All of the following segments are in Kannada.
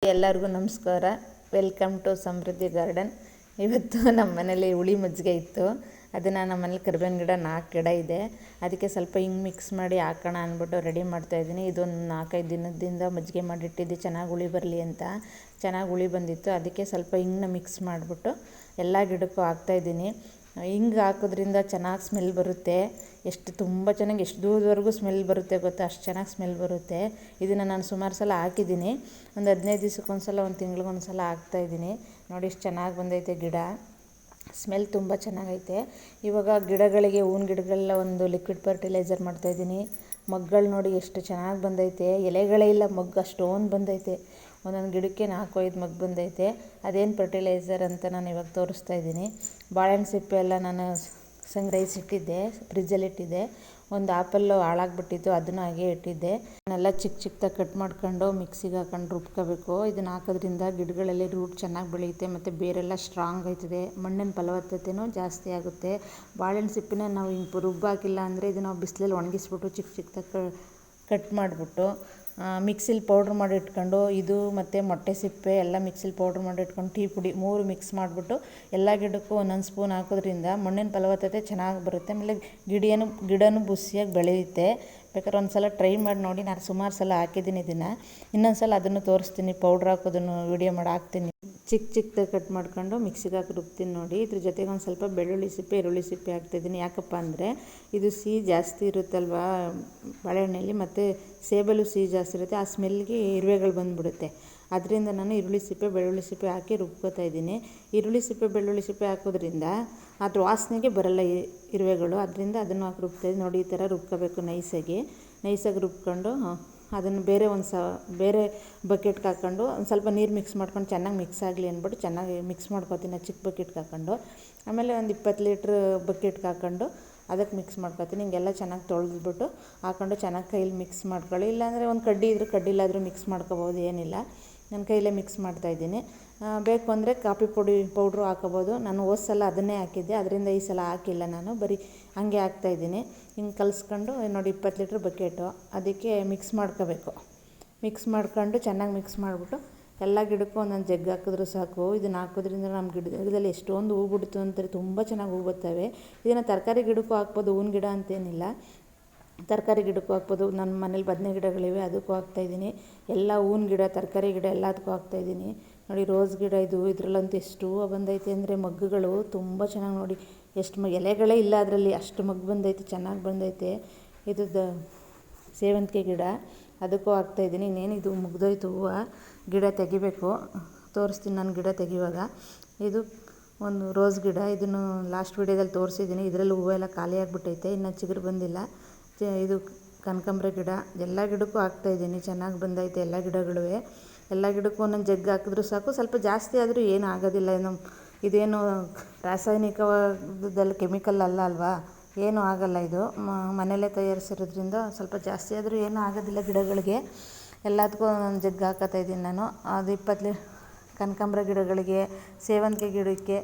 ಎಲ್ಲರಿಗೂ ನಮಸ್ಕಾರ. Welcome to Samruddhi garden. ಇವತ್ತು ನಮ್ಮ ಮನೇಲಿ ಹುಳಿ ಮಜ್ಜಿಗೆ ಇತ್ತು. ಅದನ್ನು ನಮ್ಮ ಮನೇಲಿ ಕರಿಬೇವಿನ ಗಿಡ 4 ಗಿಡ ಇದೆ. ಅದಕ್ಕೆ ಸ್ವಲ್ಪ ಹಿಂಗೆ ಮಿಕ್ಸ್ ಮಾಡಿ ಹಾಕೋಣ ಅಂದ್ಬಿಟ್ಟು ರೆಡಿ ಮಾಡ್ತಾಯಿದ್ದೀನಿ. ಇದೊಂದು 4-5 ದಿನದಿಂದ ಮಜ್ಜಿಗೆ ಮಾಡಿಟ್ಟಿದ್ದೆ, ಚೆನ್ನಾಗಿ ಹುಳಿ ಬರಲಿ ಅಂತ. ಚೆನ್ನಾಗಿ ಹುಳಿ ಬಂದಿತ್ತು. ಅದಕ್ಕೆ ಸ್ವಲ್ಪ ಹಿಂಗನ್ನ ಮಿಕ್ಸ್ ಮಾಡಿಬಿಟ್ಟು ಎಲ್ಲ ಗಿಡಕ್ಕೂ ಹಾಕ್ತಾಯಿದ್ದೀನಿ. ಹಿಂಗೆ ಹಾಕೋದ್ರಿಂದ ಚೆನ್ನಾಗಿ ಸ್ಮೆಲ್ ಬರುತ್ತೆ. ತುಂಬ ಚೆನ್ನಾಗಿ ಎಷ್ಟು ದೂರದವರೆಗೂ ಸ್ಮೆಲ್ ಬರುತ್ತೆ ಗೊತ್ತಾ, ಅಷ್ಟು ಚೆನ್ನಾಗಿ ಸ್ಮೆಲ್ ಬರುತ್ತೆ. ಇದನ್ನು ನಾನು ಸುಮಾರು ಸಲ ಹಾಕಿದ್ದೀನಿ. ಒಂದು 15 ದಿವಸಕ್ಕೊಂದ್ಸಲ, ಒಂದು ತಿಂಗಳಿಗೊಂದ್ಸಲ ಹಾಕ್ತಾಯಿದ್ದೀನಿ. ನೋಡಿ ಎಷ್ಟು ಚೆನ್ನಾಗಿ ಬಂದೈತೆ ಗಿಡ. ಸ್ಮೆಲ್ ತುಂಬ ಚೆನ್ನಾಗೈತೆ. ಇವಾಗ ಗಿಡಗಳಿಗೆ, ಹೂವಿನ ಗಿಡಗಳೆಲ್ಲ ಒಂದು ಲಿಕ್ವಿಡ್ ಫರ್ಟಿಲೈಸರ್ ಮಾಡ್ತಾಯಿದ್ದೀನಿ. ಮಗ್ಗಳು ನೋಡಿ ಎಷ್ಟು ಚೆನ್ನಾಗಿ ಬಂದೈತೆ. ಎಲೆಗಳೇ ಇಲ್ಲ, ಮಗ್ಗು ಅಷ್ಟೊಂದು ಬಂದೈತೆ. ಒಂದೊಂದು ಗಿಡಕ್ಕೆ 4-5 ಮಗ್ಗು ಬಂದೈತೆ. ಅದೇನು ಫರ್ಟಿಲೈಸರ್ ಅಂತ ನಾನು ಇವಾಗ ತೋರಿಸ್ತಾ ಇದ್ದೀನಿ. ಬಾಳೆಹಣ್ಣು ಸಿಪ್ಪೆ ಎಲ್ಲ ನಾನು ಸಂಗ್ರಹಿಸಿಟ್ಟಿದ್ದೆ, ಫ್ರಿಜ್ಜಲ್ಲಿಟ್ಟಿದ್ದೆ. ಒಂದು ಆಪಲ್ಲು ಹಾಳಾಗ್ಬಿಟ್ಟಿತ್ತು, ಅದನ್ನು ಹಾಗೆ ಇಟ್ಟಿದ್ದೆ. ಅದನ್ನೆಲ್ಲ ಚಿಕ್ಕದಾಗಿ ಕಟ್ ಮಾಡ್ಕೊಂಡು ಮಿಕ್ಸಿಗೆ ಹಾಕೊಂಡು ರುಬ್ಕೋಬೇಕು. ಇದನ್ನು ಹಾಕೋದ್ರಿಂದ ಗಿಡಗಳಲ್ಲಿ ರೂಟ್ ಚೆನ್ನಾಗಿ ಬೆಳೆಯುತ್ತೆ ಮತ್ತು ಬೇರೆಲ್ಲ ಸ್ಟ್ರಾಂಗ್ ಆಯ್ತದೆ. ಮಣ್ಣಿನ ಫಲವತ್ತತೆಯೂ ಜಾಸ್ತಿ ಆಗುತ್ತೆ. ಬಾಳೆಹಣ್ಣು ಸಿಪ್ಪೆನ ನಾವು ಹಿಂಗೆ ರುಬ್ಬಾಕಿಲ್ಲ ಅಂದರೆ ಇದನ್ನು ಬಿಸಿಲಲ್ಲಿ ಒಣಗಿಸ್ಬಿಟ್ಟು ಚಿಕ್ಕದಾಗಿ ಕಟ್ ಮಾಡಿಬಿಟ್ಟು ಮಿಕ್ಸಿಲಿ ಪೌಡ್ರ್ ಮಾಡಿ ಇಟ್ಕೊಂಡು, ಇದು ಮತ್ತು ಮೊಟ್ಟೆ ಸಿಪ್ಪೆ ಎಲ್ಲ ಮಿಕ್ಸಿಲಿ ಪೌಡ್ರ್ ಮಾಡಿ ಇಟ್ಕೊಂಡು, ಟೀ ಪುಡಿ 3 ಮಿಕ್ಸ್ ಮಾಡಿಬಿಟ್ಟು ಎಲ್ಲ ಗಿಡಕ್ಕೂ ಒಂದೊಂದು ಸ್ಪೂನ್ ಹಾಕೋದ್ರಿಂದ ಮಣ್ಣಿನ ಫಲವತ್ತತೆ ಚೆನ್ನಾಗಿ ಬರುತ್ತೆ. ಆಮೇಲೆ ಗಿಡನೂ ಬುಷಿಯಾಗಿ ಬೆಳೆಯುತ್ತೆ. ಬೇಕಾದ್ರೆ ಒಂದು ಸಲ ಟ್ರೈ ಮಾಡಿ ನೋಡಿ. ನಾನು ಸುಮಾರು ಸಲ ಹಾಕಿದ್ದೀನಿ ಇದನ್ನು. ಇನ್ನೊಂದು ಸಲ ಅದನ್ನು ತೋರಿಸ್ತೀನಿ, ಪೌಡ್ರ್ ಹಾಕೋದನ್ನು ವೀಡಿಯೋ ಮಾಡಿ ಹಾಕ್ತೀನಿ. ಚಿಕ್ಕದಾಗಿ ಕಟ್ ಮಾಡ್ಕೊಂಡು ಮಿಕ್ಸಿಗೆ ಹಾಕಿ ರುಬ್ತೀನಿ ನೋಡಿ. ಇದ್ರ ಜೊತೆಗೆ ಒಂದು ಸ್ವಲ್ಪ ಬೆಳ್ಳುಳ್ಳಿ ಸಿಪ್ಪೆ, ಈರುಳ್ಳಿ ಸಿಪ್ಪೆ ಹಾಕ್ತಾಯಿದ್ದೀನಿ. ಯಾಕಪ್ಪ ಅಂದರೆ ಇದು ಸಿಹಿ ಜಾಸ್ತಿ ಇರುತ್ತಲ್ವ ಬಾಳೆಹಣ್ಣಲ್ಲಿ, ಮತ್ತು ಸೇಬಲ್ಲೂ ಸಿಹಿ ಜಾಸ್ತಿ ಇರುತ್ತೆ. ಆ ಸ್ಮೆಲ್ಗೆ ಇರುವೆಗಳು ಬಂದುಬಿಡುತ್ತೆ. ಅದರಿಂದ ನಾನು ಈರುಳ್ಳಿ ಸಿಪ್ಪೆ, ಬೆಳ್ಳುಳ್ಳಿ ಸಿಪ್ಪೆ ಹಾಕಿ ರುಬ್ಕೋತಾ ಇದ್ದೀನಿ. ಈರುಳ್ಳಿ ಸಿಪ್ಪೆ, ಬೆಳ್ಳುಳ್ಳಿ ಸಿಪ್ಪೆ ಹಾಕೋದ್ರಿಂದ ಅದ್ರ ವಾಸನೆಗೆ ಬರಲ್ಲ ಇರುವೆಗಳು. ಅದರಿಂದ ಅದನ್ನು ಹಾಕಿ ರುಬ್ತಾಯಿದ್ದೀನಿ ನೋಡಿ. ಈ ಥರ ರುಬ್ಕೋಬೇಕು ನೈಸಾಗಿ ರುಬ್ಕೊಂಡು ಅದನ್ನು ಬೇರೆ ಬಕೆಟ್ಗೆ ಹಾಕ್ಕೊಂಡು ಒಂದು ಸ್ವಲ್ಪ ನೀರು ಮಿಕ್ಸ್ ಮಾಡ್ಕೊಂಡು ಚೆನ್ನಾಗಿ ಮಿಕ್ಸ್ ಆಗಲಿ ಅಂದ್ಬಿಟ್ಟು ಚೆನ್ನಾಗಿ ಮಿಕ್ಸ್ ಮಾಡ್ಕೊತೀನಿ ಚಿಕ್ಕ ಬಕೆಟ್ಗೆ ಹಾಕ್ಕೊಂಡು. ಆಮೇಲೆ ಒಂದು 20 ಲೀಟ್ರ್ ಬಕೆಟ್ಗೆ ಹಾಕ್ಕೊಂಡು ಅದಕ್ಕೆ ಮಿಕ್ಸ್ ಮಾಡ್ಕೊತೀನಿ. ಹಿಂಗೆಲ್ಲ ಚೆನ್ನಾಗಿ ತೊಳೆದ್ಬಿಟ್ಟು ಹಾಕ್ಕೊಂಡು ಚೆನ್ನಾಗಿ ಕೈಲಿ ಮಿಕ್ಸ್ ಮಾಡ್ಕೊಳ್ಳಿ. ಇಲ್ಲಾಂದರೆ ಒಂದು ಕಡ್ಡಿ ಇದ್ದರೆ ಕಡ್ಡಿಲಾದರೂ ಮಿಕ್ಸ್ ಮಾಡ್ಕೊಬೋದು, ಏನಿಲ್ಲ. ನಾನು ಕೈಲೇ ಮಿಕ್ಸ್ ಮಾಡ್ತಾಯಿದ್ದೀನಿ. ಬೇಕು ಅಂದರೆ ಕಾಫಿ ಪೌಡ್ರು ಹಾಕೋಬೋದು. ನಾನು ಹೋದ ಸಲ ಅದನ್ನೇ ಹಾಕಿದ್ದೆ, ಅದರಿಂದ ಈ ಸಲ ಹಾಕಿಲ್ಲ. ನಾನು ಬರೀ ಹಂಗೆ ಹಾಕ್ತಾಯಿದ್ದೀನಿ. ಹಿಂಗೆ ಕಲಿಸ್ಕೊಂಡು ನೋಡಿ 20 ಲೀಟ್ರ್ ಬಕೆಟು, ಅದಕ್ಕೆ ಮಿಕ್ಸ್ ಮಾಡ್ಕೋಬೇಕು. ಮಿಕ್ಸ್ ಮಾಡ್ಕೊಂಡು ಚೆನ್ನಾಗಿ ಮಿಕ್ಸ್ ಮಾಡಿಬಿಟ್ಟು ಎಲ್ಲ ಗಿಡಕ್ಕೂ ಒಂದೊಂದು ಜಗ್ಗಿ ಹಾಕಿದ್ರೂ ಸಾಕು. ಇದನ್ನು ಹಾಕೋದ್ರಿಂದ ನಮ್ಮ ಗಿಡದಲ್ಲಿ ಎಷ್ಟೊಂದು ಹೂ ಬಿಡ್ತು ಅಂತಾರೆ, ತುಂಬ ಚೆನ್ನಾಗಿ ಹೂ ಬರ್ತವೆ. ಇದನ್ನು ತರಕಾರಿ ಗಿಡಕ್ಕೂ ಹಾಕ್ಬೋದು, ಹೂವಿನ ಗಿಡ ಅಂತೇನಿಲ್ಲ, ತರಕಾರಿ ಗಿಡಕ್ಕೂ ಹಾಕ್ಬೋದು. ನನ್ನ ಮನೇಲಿ ಬದನೆ ಗಿಡಗಳಿವೆ, ಅದಕ್ಕೂ ಹಾಕ್ತಾಯಿದ್ದೀನಿ. ಎಲ್ಲ ಹೂವಿನ ಗಿಡ, ತರಕಾರಿ ಗಿಡ ಎಲ್ಲದಕ್ಕೂ ಹಾಕ್ತಾಯಿದ್ದೀನಿ ನೋಡಿ. ರೋಸ್ ಗಿಡ ಇದರಲ್ಲಂತೂ ಎಷ್ಟು ಹೂವು ಬಂದೈತೆ ಅಂದರೆ ಮಗ್ಗುಗಳು ತುಂಬ ಚೆನ್ನಾಗಿ ನೋಡಿ. ಎಷ್ಟು ಎಲೆಗಳೇ ಇಲ್ಲ ಅದರಲ್ಲಿ, ಅಷ್ಟು ಮಗ್ಗು ಬಂದೈತೆ, ಚೆನ್ನಾಗಿ ಬಂದೈತೆ. ಇದು ಸೇವಂತಿಗೆ ಗಿಡ, ಅದಕ್ಕೂ ಹಾಕ್ತಾಯಿದ್ದೀನಿ. ಇನ್ನೇನು ಇದು ಮುಗ್ದೋಯ್ತು ಹೂವು, ಗಿಡ ತೆಗಿಬೇಕು. ತೋರಿಸ್ತೀನಿ ನಾನು ಗಿಡ ತೆಗಿವಾಗ. ಇದು ಒಂದು ರೋಸ್ ಗಿಡ, ಇದನ್ನು ಲಾಸ್ಟ್ ವೀಡಿಯೋದಲ್ಲಿ ತೋರಿಸಿದ್ದೀನಿ. ಇದರಲ್ಲಿ ಹೂವು ಎಲ್ಲ ಖಾಲಿ ಆಗಿಬಿಟ್ಟೈತೆ, ಇನ್ನೂ ಚಿಗುರು ಬಂದಿಲ್ಲ. ಇದು ಕನಕಾಂಬರ ಗಿಡ, ಎಲ್ಲ ಗಿಡಕ್ಕೂ ಹಾಕ್ತಾಯಿದ್ದೀನಿ. ಚೆನ್ನಾಗಿ ಬಂದೈತೆ ಎಲ್ಲ ಗಿಡಗಳೂ. ಎಲ್ಲ ಗಿಡಕ್ಕೂ ಒಂದೊಂದು ಜಗ್ಗಿ ಹಾಕಿದ್ರೂ ಸಾಕು. ಸ್ವಲ್ಪ ಜಾಸ್ತಿ ಆದರೂ ಏನೂ ಆಗೋದಿಲ್ಲ. ಇದೇನು ರಾಸಾಯನಿಕವಾದಲ್ಲಿ ಕೆಮಿಕಲ್ ಅಲ್ವಾ, ಏನೂ ಆಗೋಲ್ಲ. ಇದು ಮನೆಯಲ್ಲೇ ತಯಾರಿಸಿರೋದ್ರಿಂದ ಸ್ವಲ್ಪ ಜಾಸ್ತಿ ಆದರೂ ಏನೂ ಆಗೋದಿಲ್ಲ ಗಿಡಗಳಿಗೆ. ಎಲ್ಲದಕ್ಕೂ ಒಂದೊಂದು ಜಗ್ಗಿ ಹಾಕತಾಯಿದ್ದೀನಿ ನಾನು. ಅದು 20 ಕನಕಾಂಬರ ಗಿಡಗಳಿಗೆ, ಸೇವಂತಿಗೆ ಗಿಡಕ್ಕೆ,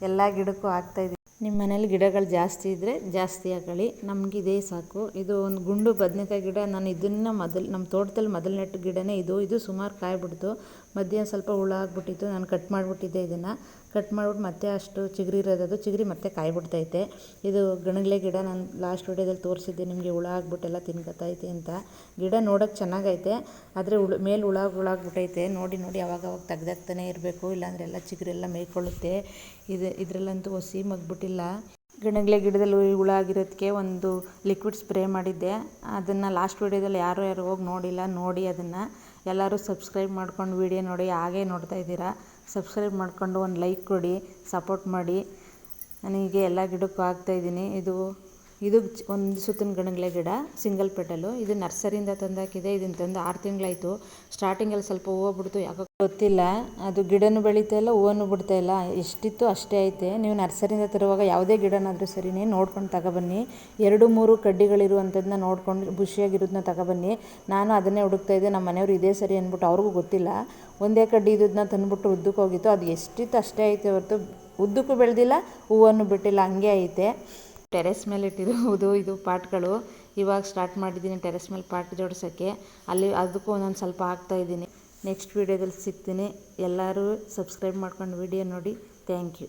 ಎಲ್ಲ ಗಿಡಕ್ಕೂ ಹಾಕ್ತಾಯಿದ್ದೀನಿ. ನಿಮ್ಮ ಮನೇಲಿ ಗಿಡಗಳು ಜಾಸ್ತಿ ಇದ್ದರೆ ಜಾಸ್ತಿ ಹಾಕೊಳ್ಳಿ, ನಮ್ಗೆ ಇದೇ ಸಾಕು. ಇದು ಒಂದು ಗುಂಡು ಬದನೆಕಾಯಿ ಗಿಡ. ನಾನು ಇದನ್ನು ನಮ್ಮ ತೋಟದಲ್ಲಿ ಮೊದಲು ನೆಟ್ಟ ಗಿಡನೇ ಇದು ಸುಮಾರು ಕಾಯಿ ಬಿಡ್ತು. ಮಧ್ಯ ಸ್ವಲ್ಪ ಹುಳ ಆಗಿಬಿಟ್ಟಿತ್ತು, ನಾನು ಕಟ್ ಮಾಡಿಬಿಟ್ಟಿದ್ದೆ. ಇದನ್ನು ಕಟ್ ಮಾಡಿಬಿಟ್ಟು ಮತ್ತೆ ಅಷ್ಟು ಚಿಗುರಿ ಇರೋದದು, ಚಿಗುರಿ ಮತ್ತೆ ಕಾಯಿ ಬಿಡ್ತೈತೆ. ಇದು ಗಣಗಲೆ ಗಿಡ, ನಾನು ಲಾಸ್ಟ್ ವಿಡಿಯೋದಲ್ಲಿ ತೋರಿಸಿದ್ದೆ ನಿಮಗೆ. ಹುಳ ಆಗ್ಬಿಟ್ಟೆಲ್ಲ ತಿನ್ಕೊತೈತೆ ಅಂತ. ಗಿಡ ನೋಡೋಕ್ಕೆ ಚೆನ್ನಾಗೈತೆ, ಆದರೆ ಮೇಲೆ ಹುಳಾಗ್ಬಿಟ್ಟೈತೆ. ನೋಡಿ ಅವಾಗವಾಗ ತೆಗ್ದಾಕ್ತಾನೆ ಇರಬೇಕು, ಇಲ್ಲಾಂದರೆ ಎಲ್ಲ ಚಿಗುರೆಲ್ಲ ಮೇಯ್ಕೊಳ್ಳುತ್ತೆ. ಇದರಲ್ಲಂತೂ ಹೊಸಿ ಮಗ್ಬಿಟ್ಟಿಲ್ಲ. ಗಣಗಲೆ ಗಿಡದಲ್ಲಿ ಹುಳ ಆಗಿರೋದಕ್ಕೆ ಒಂದು ಲಿಕ್ವಿಡ್ ಸ್ಪ್ರೇ ಮಾಡಿದ್ದೆ. ಅದನ್ನು ಲಾಸ್ಟ್ ವೀಡಿಯೋದಲ್ಲಿ ಯಾರು ಹೋಗಿ ನೋಡಿಲ್ಲ, ನೋಡಿ ಅದನ್ನು ಎಲ್ಲರೂ ಸಬ್ಸ್ಕ್ರೈಬ್ ಮಾಡ್ಕೊಂಡು ವೀಡಿಯೋ ನೋಡಿ. ಹಾಗೇ ನೋಡ್ತಾ ಇದ್ದೀರಾ, ಸಬ್ಸ್ಕ್ರೈಬ್ ಮಾಡಿಕೊಂಡು ಒಂದು ಲೈಕ್ ಕೊಡಿ, ಸಪೋರ್ಟ್ ಮಾಡಿ. ನನಗೆ ಎಲ್ಲ ಗಿಡಕ್ಕೂ ಹಾಕ್ತಾಯಿದ್ದೀನಿ. ಇದು ಒಂದು ಸುತ್ತಿನ ಗಣಗಲೆ ಗಿಡ, ಸಿಂಗಲ್ ಪೆಟಲು. ಇದು ನರ್ಸರಿಯಿಂದ ತಂದಾಕಿದೆ. ಇದನ್ನು ತಂದು 6 ತಿಂಗಳಾಯಿತು. ಸ್ಟಾರ್ಟಿಂಗಲ್ಲಿ ಸ್ವಲ್ಪ ಹೂವು ಬಿಡ್ತು, ಯಾಕೋ ಗೊತ್ತಿಲ್ಲ. ಅದು ಗಿಡನೂ ಬೆಳೀತಾ ಇಲ್ಲ, ಹೂವನ್ನು ಬಿಡ್ತಾ ಇಲ್ಲ. ಎಷ್ಟಿತ್ತು ಅಷ್ಟೇ ಐತೆ. ನೀವು ನರ್ಸರಿಯಿಂದ ತರುವಾಗ ಯಾವುದೇ ಗಿಡನಾದರೂ ಸರಿನೇ ನೋಡ್ಕೊಂಡು ತಗೊಬನ್ನಿ. 2-3 ಕಡ್ಡಿಗಳಿರುವಂಥದ್ದನ್ನ ನೋಡ್ಕೊಂಡು ಖುಷಿಯಾಗಿರೋದನ್ನ ತಗೊಬನ್ನಿ. ನಾನು ಅದನ್ನೇ ಹುಡುಕ್ತಾಯಿದ್ದೆ. ನಮ್ಮ ಮನೆಯವರು ಇದೇ ಸರಿ ಅಂದ್ಬಿಟ್ಟು, ಅವ್ರಿಗೂ ಗೊತ್ತಿಲ್ಲ. ಒಂದೇ ಕಡ್ಡಿ ಇದ್ದದನ್ನ ತಂದುಬಿಟ್ಟು ಉದ್ದಕ್ಕೆ ಹೋಗಿತ್ತು. ಅದು ಎಷ್ಟಿತ್ತು ಅಷ್ಟೇ ಐತೆ ಹೊರತು ಉದ್ದಕ್ಕೂ ಬೆಳೆದಿಲ್ಲ, ಹೂವನ್ನು ಬಿಟ್ಟಿಲ್ಲ, ಹಂಗೆ ಐತೆ. ಟೆರೆಸ್ ಮೇಲೆ ಇಟ್ಟಿರುವುದು ಇದು ಪಾಟ್ಗಳು. ಇವಾಗ ಸ್ಟಾರ್ಟ್ ಮಾಡಿದ್ದೀನಿ ಟೆರೆಸ್ ಮೇಲೆ ಪಾಟ್ ಜೋಡಿಸೋಕ್ಕೆ. ಅದಕ್ಕೂ ಒಂದೊಂದು ಸ್ವಲ್ಪ ಹಾಕ್ತಾಯಿದ್ದೀನಿ. ನೆಕ್ಸ್ಟ್ ವೀಡಿಯೋದಲ್ಲಿ ಸಿಗ್ತೀನಿ. ಎಲ್ಲರೂ ಸಬ್ಸ್ಕ್ರೈಬ್ ಮಾಡ್ಕೊಂಡು ವಿಡಿಯೋ ನೋಡಿ. Thank you.